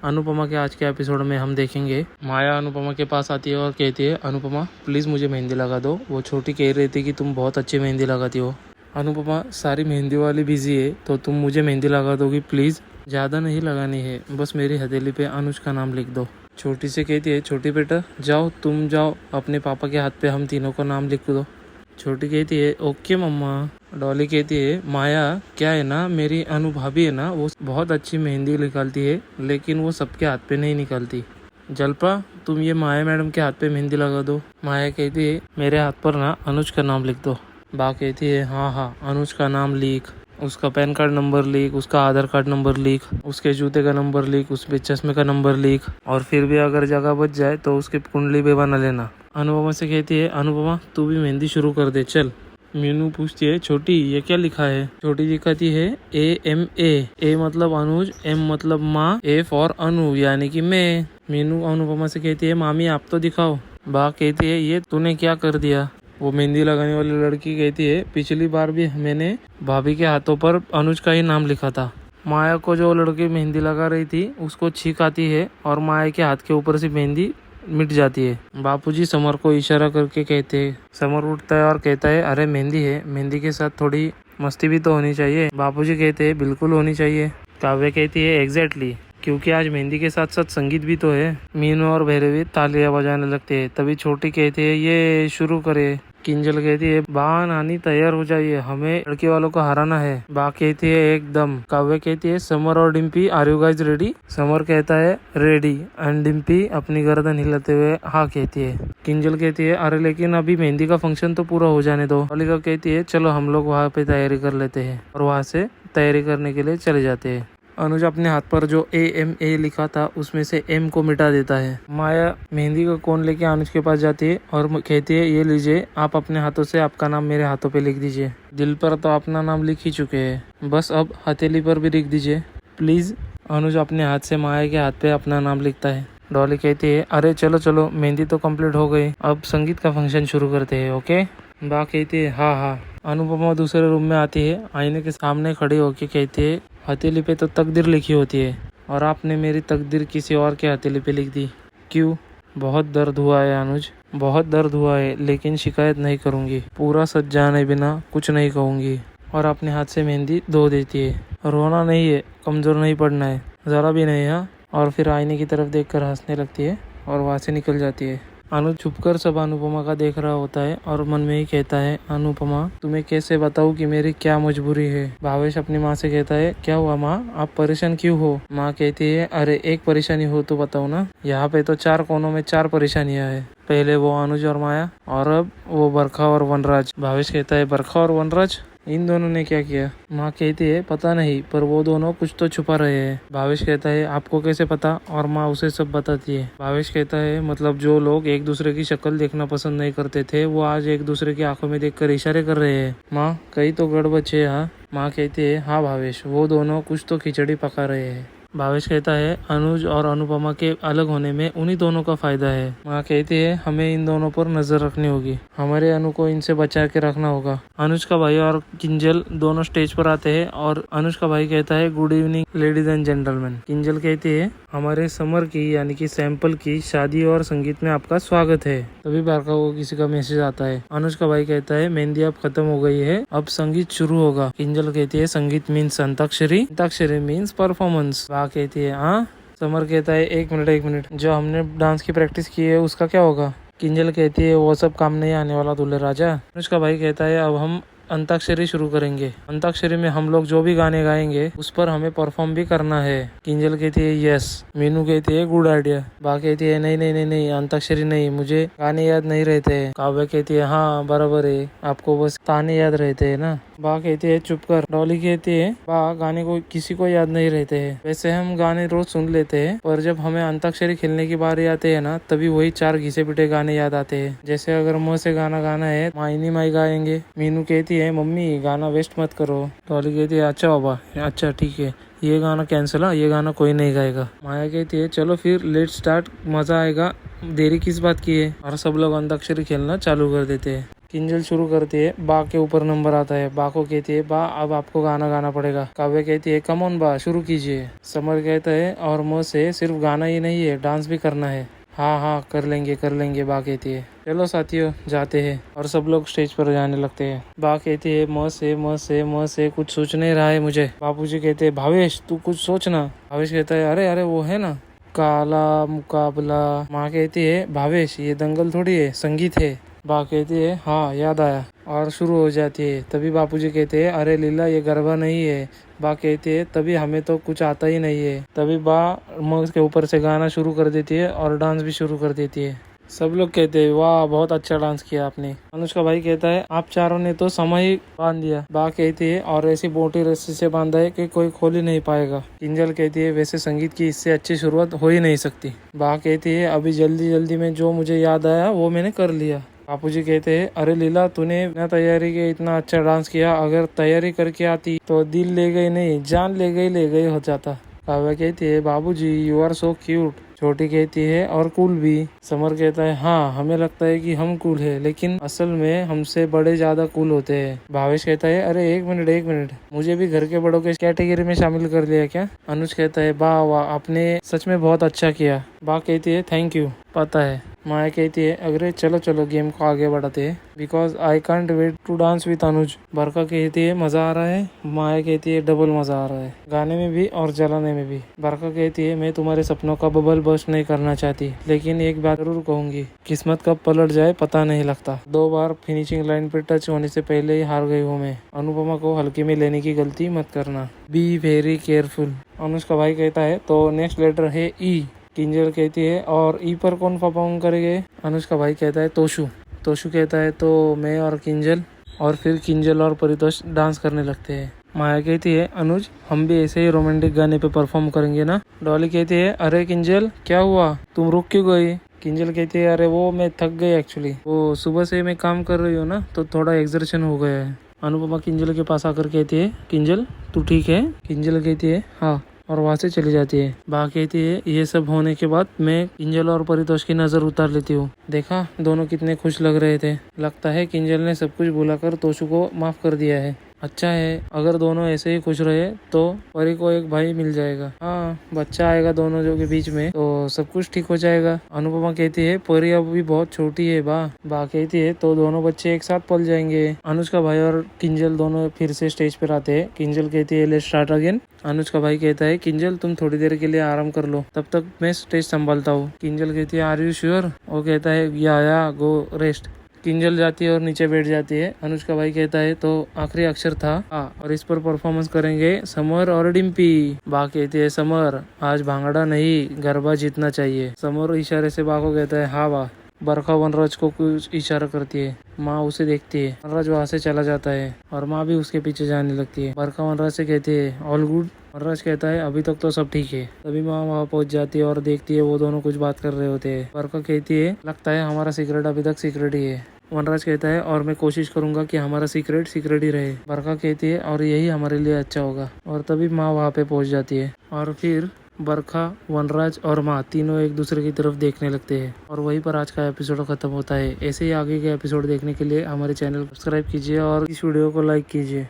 अनुपमा के आज के एपिसोड में हम देखेंगे माया अनुपमा के पास आती है और कहती है, अनुपमा प्लीज़ मुझे मेहंदी लगा दो। वो छोटी कह रही थी कि तुम बहुत अच्छी मेहंदी लगाती हो। अनुपमा सारी मेहंदी वाली बिजी है तो तुम मुझे मेहंदी लगा दोगी प्लीज़। ज़्यादा नहीं लगानी है, बस मेरी हथेली पे अनुज का नाम लिख दो। छोटी से कहती है, छोटी बेटा जाओ तुम जाओ, अपने पापा के हाथ पे हम तीनों का नाम लिख दो। छोटी कहती है ओके मम्मा। डॉली कहती है, माया क्या है ना, मेरी अनु भाभी है ना, वो बहुत अच्छी मेहंदी निकालती है लेकिन वो सबके हाथ पे नहीं निकालती। जल्पा तुम ये माया मैडम के हाथ पे मेहंदी लगा दो। माया कहती है, मेरे हाथ पर ना अनुज का नाम लिख दो। बा कहती है, हाँ हाँ अनुज का नाम लिख, उसका पैन कार्ड नंबर लिख, उसका आधार कार्ड नंबर लिख, उसके जूते का नंबर लिख, उसके चश्मे का नंबर लिख, और फिर भी अगर जगह बच जाए तो उसकी कुंडली भी बना लेना। अनुपमा से कहती है, अनुपमा तू भी मेहंदी शुरू कर दे चल। मीनू पूछती है, छोटी ये क्या लिखा है? छोटी जी कहती है, AMA। ए मतलब अनुज, M मतलब माँ, A फॉर अनु यानी कि मैं। मीनू अनुपमा से कहती है, मामी आप तो दिखाओ। बा कहती है, ये तूने क्या कर दिया? वो मेहंदी लगाने वाली लड़की कहती है, पिछली बार भी मैंने भाभी के हाथों पर अनुज का ही नाम लिखा था। माया को जो लड़की मेहंदी लगा रही थी उसको छींक आती है और माया के हाथ के ऊपर से मेहंदी मिट जाती है। बापूजी समर को इशारा करके कहते हैं। समर उठता है और कहता है, अरे मेहंदी है, मेहंदी के साथ थोड़ी मस्ती भी तो होनी चाहिए। बापूजी कहते हैं, बिल्कुल होनी चाहिए। काव्या कहती है, एग्जैक्टली, क्योंकि आज मेहंदी के साथ साथ संगीत भी तो है। मीनू और भैरवी तालियां बजाने लगते हैं। तभी छोटी कहती है, ये शुरू करे। किंजल कहती है, बा नानी तैयार हो जाइए, हमें लड़की वालों को हराना है। बा कहती है, एकदम। काव्या कहती है, समर और Dimpy are you guys ready? Samar कहता है, रेडी। एंड डिम्पी अपनी गर्दन हिलाते हुए हाँ कहती है। किंजल कहती है, अरे लेकिन अभी मेहंदी का फंक्शन तो पूरा हो जाने दो। मल्लिका कहती है, चलो हम लोग वहाँ पे तैयारी कर लेते हैं, और वहाँ से तैयारी करने के लिए चले जाते हैं। अनुज अपने हाथ पर जो AMA लिखा था उसमें से M को मिटा देता है। माया मेहंदी का कोन लेके अनुज के पास जाती है और कहती है, ये लीजिए, आप अपने हाथों से आपका नाम मेरे हाथों पे लिख दीजिए। दिल पर तो अपना नाम लिख ही चुके हैं, बस अब हथेली पर भी लिख दीजिए प्लीज। अनुज अपने हाथ से माया के हाथ पे अपना नाम लिखता है। डॉली कहती है, अरे चलो चलो, मेहंदी तो कंप्लीट हो गई, अब संगीत का फंक्शन शुरू करते हैं, ओके? बा कहती है, हाँ हाँ। अनुपमा दूसरे रूम में आती है, आईने के सामने खड़ी होकर कहती है, हथेली पे तो तकदीर लिखी होती है और आपने मेरी तकदीर किसी और के हथेली पे लिख दी, क्यों? बहुत दर्द हुआ है अनुज, बहुत दर्द हुआ है, लेकिन शिकायत नहीं करूँगी, पूरा सच जाने बिना कुछ नहीं कहूँगी। और अपने हाथ से मेहंदी धो देती है। रोना नहीं है, कमज़ोर नहीं पड़ना है, ज़रा भी नहीं। हाँ। और फिर आईने की तरफ देखकर हंसने लगती है और वहाँ से निकल जाती है। अनुज छुपकर सब अनुपमा का देख रहा होता है और मन में ही कहता है, अनुपमा तुम्हें कैसे बताऊं कि मेरी क्या मजबूरी है। भावेश अपनी माँ से कहता है, क्या हुआ माँ, आप परेशान क्यों हो? माँ कहती है, अरे एक परेशानी हो तो बताओ ना, यहाँ पे तो 4 कोनों में 4 परेशानियाँ है। पहले वो अनुज और माया, और अब वो बरखा और वनराज। भावेश कहता है, बरखा और वनराज, इन दोनों ने क्या किया? माँ कहती है, पता नहीं, पर वो दोनों कुछ तो छुपा रहे हैं। भावेश कहता है, आपको कैसे पता? और माँ उसे सब बताती है। भावेश कहता है, मतलब जो लोग एक दूसरे की शक्ल देखना पसंद नहीं करते थे, वो आज एक दूसरे की आंखों में देखकर इशारे कर रहे हैं। माँ कहीं तो गड़बड़ है। हाँ। माँ कहती है, हाँ भावेश, वो दोनों कुछ तो खिचड़ी पका रहे हैं। भावेश कहता है, अनुज और अनुपमा के अलग होने में उन्हीं दोनों का फायदा है। माँ कहती है, हमें इन दोनों पर नजर रखनी होगी, हमारे अनु को इनसे बचा के रखना होगा। अनुज का भाई और किंजल दोनों स्टेज पर आते हैं और अनुज का भाई कहता है, good evening ladies and gentleman. Kinjal कहती है, हमारे समर की यानी कि सैंपल की शादी और संगीत में आपका स्वागत है। तभी बरखा को किसी का मैसेज आता है। अनुज का भाई कहता है, मेहंदी अब खत्म हो गई है, अब संगीत शुरू होगा। किंजल कहती है, संगीत means antakshari, antakshari means performance. कहती है, हाँ। समर कहता है, एक मिनट, जो हमने डांस की प्रैक्टिस की है उसका क्या होगा? किंजल कहती है, वो सब काम नहीं आने वाला दूल्हे राजा। अनुज का भाई कहता है, अब हम अंताक्षरी शुरू करेंगे, अंताक्षरी में हम लोग जो भी गाने गाएंगे उस पर हमें परफॉर्म भी करना है। किंजल कहती है, यस। मीनू कहती है, गुड आइडिया। बा कहती है, नहीं, अंताक्षरी नहीं, मुझे गाने याद नहीं रहते। काव्या कहती है, हाँ बराबर है, आपको बस ताने याद रहते हैं ना। बा कहती है, चुप कर। डॉली कहती है, बा गाने को किसी को याद नहीं रहते हैं, वैसे हम गाने रोज सुन लेते हैं, पर जब हमें अंताक्षरी खेलने की बारी आती है ना, तभी वही 4 घिसे पिटे गाने याद आते हैं। जैसे अगर मुँह से गाना गाना है, माइनी माई गाएंगे। मीनू कहती है, मम्मी गाना वेस्ट मत करो। डॉली कहती है, अच्छा बाबा, अच्छा ठीक है, ये गाना कैंसिल है, ये गाना कोई नहीं गाएगा। माया कहती है, चलो फिर लेट स्टार्ट, मजा आएगा, देरी किस बात की है। और सब लोग अंताक्षरी खेलना चालू कर देते हैं। किंजल शुरू करती है, बा के ऊपर नंबर आता है। बा को कहती है, बा अब आपको गाना गाना पड़ेगा। काव्या कहती है, कम ऑन बा, शुरू कीजिए। समर कहता है, और मुँह से सिर्फ गाना ही नहीं है, डांस भी करना है। हाँ हाँ कर लेंगे, बा कहती है। चलो साथियों जाते हैं, और सब लोग स्टेज पर जाने लगते हैं। बा कहती है, म से कुछ सोच नहीं रहा है मुझे। बापूजी कहते हैं, भावेश तू कुछ सोचना। भावेश कहता है, अरे अरे वो है ना, काला मुकाबला। माँ कहती है, भावेश ये दंगल थोड़ी है, संगीत है। बा कहती है, हाँ याद आया, और शुरू हो जाती है। तभी बापूजी कहते हैं, अरे लीला ये गरबा नहीं है। बा कहती है, तभी हमें तो कुछ आता ही नहीं है। तभी बा मग के ऊपर से गाना शुरू कर देती है और डांस भी शुरू कर देती है। सब लोग कहते हैं, वाह बहुत अच्छा डांस किया आपने। अनुष्का भाई कहता है, आप चारों ने तो समय ही बांध दिया। बा कहती है, और ऐसी मोटी रस्सी से बांधा है कि कोई खोल ही नहीं पाएगा। किंजल कहती है, वैसे संगीत की इससे अच्छी शुरुआत हो ही नहीं सकती। बा कहती है, अभी जल्दी जल्दी में जो मुझे याद आया वो मैंने कर लिया। बापूजी कहते हैं, अरे लीला तूने बिना तैयारी के इतना अच्छा डांस किया, अगर तैयारी करके आती तो दिल ले गई नहीं, जान ले गई हो जाता। काव्या कहती है, बाबूजी यू आर सो क्यूट। छोटी कहती है, और कूल भी। समर कहता है, हाँ हमें लगता है कि हम कूल है, लेकिन असल में हमसे बड़े ज्यादा कूल होते हैं। भावेश कहता है, अरे एक मिनट, मुझे भी घर के बड़ों के कैटेगरी में शामिल कर लिया क्या? अनुज कहता है, वाह आपने सच में बहुत अच्छा किया। बा कहती है, थैंक यू। पता है। माया कहती है, अरे चलो गेम को आगे बढ़ाते हैं, because I can't wait to dance with Anuj. Barkha कहती है, मजा आ रहा है। माया कहती है, डबल मजा आ रहा है, गाने में भी और जलाने में भी। बरका कहती है, मैं तुम्हारे सपनों का बबल बर्स्ट नहीं करना चाहती, लेकिन एक बात जरूर कहूंगी, किस्मत कब पलट जाए पता नहीं लगता। 2 बार फिनिशिंग लाइन पे टच होने से पहले ही हार गई हूँ मैं। अनुपमा को हल्के में लेने की गलती मत करना, बी वेरी केयरफुल। अनुष्का भाई कहता है, तो नेक्स्ट लेटर है ई। किंजल कहती है, और ई पर कौन परफॉर्म करेंगे? अनुष्का भाई कहता है, तोशु कहता है, तो मैं और किंजल। और फिर किंजल और परितोष डांस करने लगते हैं। माया कहती है, अनुज हम भी ऐसे ही रोमांटिक गाने पे परफॉर्म करेंगे ना? डॉली कहती है, अरे किंजल क्या हुआ, तुम रुक क्यों गई? किंजल कहती है, अरे वो मैं थक गई एक्चुअली, वो सुबह से मैं काम कर रही हूँ ना, तो थोड़ा एक्सर्शन हो गया है। अनुपमा किंजल के पास आकर कहती है, किंजल तू ठीक है? किंजल कहती है, हाँ, और वहाँ से चली जाती है। बा कहती है, ये सब होने के बाद मैं किंजल और परितोष की नजर उतार लेती हूँ। देखा दोनों कितने खुश लग रहे थे, लगता है किंजल ने सब कुछ भुलाकर तोशु को माफ कर दिया है। अच्छा है, अगर दोनों ऐसे ही खुश रहे तो परी को एक भाई मिल जाएगा। हाँ, बच्चा आएगा दोनों जो के बीच में, तो सब कुछ ठीक हो जाएगा। अनुपमा कहती है, परी अब भी बहुत छोटी है। बा कहती है, तो दोनों बच्चे एक साथ पल जाएंगे। अनुष्का भाई और किंजल दोनों फिर से स्टेज पर आते हैं। किंजल कहती है, लेट्स स्टार्ट अगेन। अनुष्का भाई कहता है, किंजल तुम थोड़ी देर के लिए आराम कर लो, तब तक मैं स्टेज संभालता हूँ। किंजल कहती है, आर यू श्योर? वो कहता है, या गो रेस्ट। किंजल जाती है और नीचे बैठ जाती है। अनुष्का भाई कहता है, तो आखिरी अक्षर था आ, और इस पर परफॉर्मेंस करेंगे समर और डिम्पी। बा कहती है, समर आज भांगड़ा नहीं, गरबा जीतना चाहिए। समर इशारे से बा को कहता है, हाँ बा। बरखा वनराज को कुछ इशारा करती है। माँ उसे देखती है। वनराज वहाँ से चला जाता है और माँ भी उसके पीछे जाने लगती है। बरखा वनराज से कहती है, ऑल गुड? वनराज कहता है, अभी तक तो सब ठीक है। तभी माँ वहाँ पहुँच जाती है और देखती है वो दोनों कुछ बात कर रहे होते हैं। बरखा कहती है, लगता है हमारा सीक्रेट अभी तक सीक्रेट ही है। वनराज कहता है, और मैं कोशिश करूंगा कि हमारा सीक्रेट ही रहे। बरखा कहती है, और यही हमारे लिए अच्छा होगा। और तभी माँ वहाँ पे पहुँच जाती है और फिर बरखा, वनराज और माँ तीनों एक दूसरे की तरफ देखने लगते हैं और वहीं पर आज का एपिसोड खत्म होता है। ऐसे ही आगे के एपिसोड देखने के लिए हमारे चैनल को सब्सक्राइब कीजिए और इस वीडियो को लाइक कीजिए।